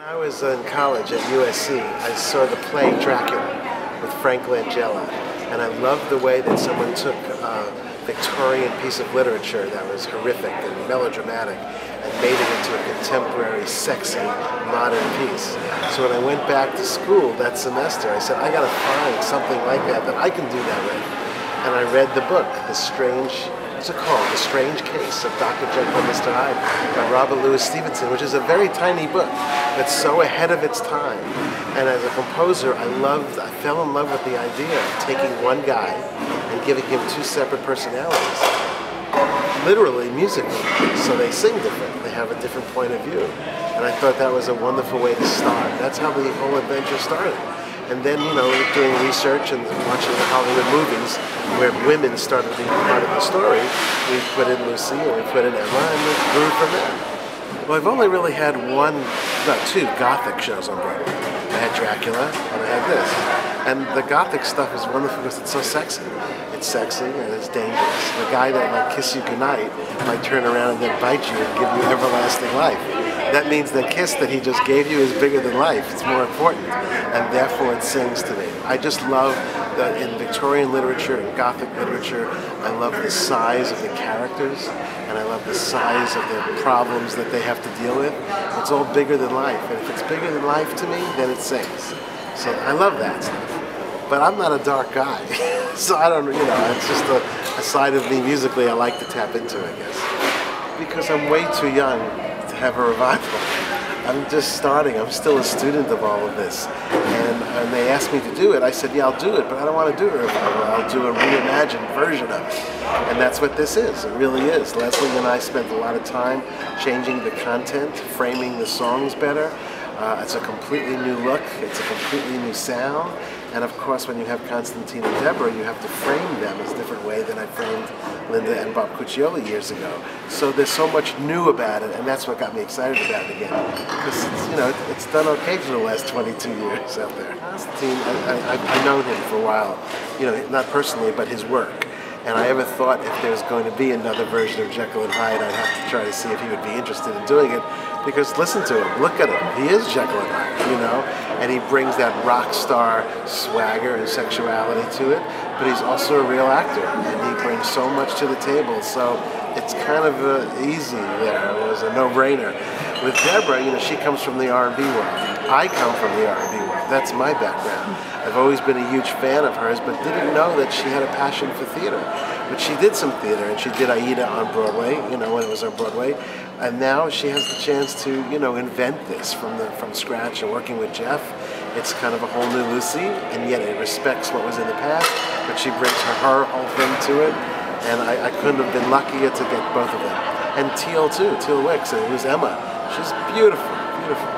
When I was in college at USC, I saw the play Dracula with Frank Langella, and I loved the way that someone took a Victorian piece of literature that was horrific and melodramatic and made it into a contemporary, sexy, modern piece. So when I went back to school that semester, I said, I gotta find something like that I can do that with. And I read the book, what's it called? The Strange Case of Dr. Jekyll and Mr. Hyde by Robert Louis Stevenson, which is a very tiny book that's so ahead of its time. And as a composer, I fell in love with the idea of taking one guy and giving him two separate personalities, literally musically. So they sing different, they have a different point of view. And I thought that was a wonderful way to start. That's how the whole adventure started. And then, doing research and watching the Hollywood movies where women started being part of the story, we put in Lucy and we put in Emma, and it grew from there. Well, I've only really had two Gothic shows on Broadway. I had Dracula and I had this. And the Gothic stuff is wonderful because it's so sexy. It's sexy and it's dangerous. The guy that might kiss you goodnight might turn around and then bite you and give you everlasting life. That means the kiss that he just gave you is bigger than life. It's more important, and therefore it sings to me. I just love that in Victorian literature and Gothic literature, I love the size of the characters, and I love the size of the problems that they have to deal with. It's all bigger than life, and if it's bigger than life to me, then it sings. So I love that stuff. But I'm not a dark guy, so I don't, it's just a side of me musically I like to tap into, I guess. Because I'm way too young to have a revival. I'm just starting. I'm still a student of all of this. And they asked me to do it. I said, yeah, I'll do it, but I don't want to do a revival. I'll do a reimagined version of it. And that's what this is. It really is. Leslie and I spent a lot of time changing the content, framing the songs better. It's a completely new look. It's a completely new sound. And of course, when you have Constantine and Deborah, you have to frame them as a different way than I framed Linda and Bob Cuccioli years ago. So there's so much new about it, and that's what got me excited about it again. Because it's done okay for the last 22 years out there. Constantine, I've known him for a while, not personally, but his work. And I ever thought if there was going to be another version of Jekyll and Hyde, I'd have to try to see if he would be interested in doing it. Because listen to him, look at him, he is Jekyll and Hyde, and he brings that rock star swagger and sexuality to it, but he's also a real actor, and he brings so much to the table, so it's kind of easy there. It was a no-brainer. With Deborah, she comes from the R&B world. I come from the R&B world. That's my background. I've always been a huge fan of hers, but didn't know that she had a passion for theater. But she did some theater, and she did Aida on Broadway, when it was on Broadway. And now she has the chance to, invent this from scratch and working with Jeff. It's kind of a whole new Lucy, and yet it respects what was in the past, but she brings her whole thing to it. And I couldn't have been luckier to get both of them. And Teal too, Teal Wicks, who's Emma. She's beautiful, beautiful.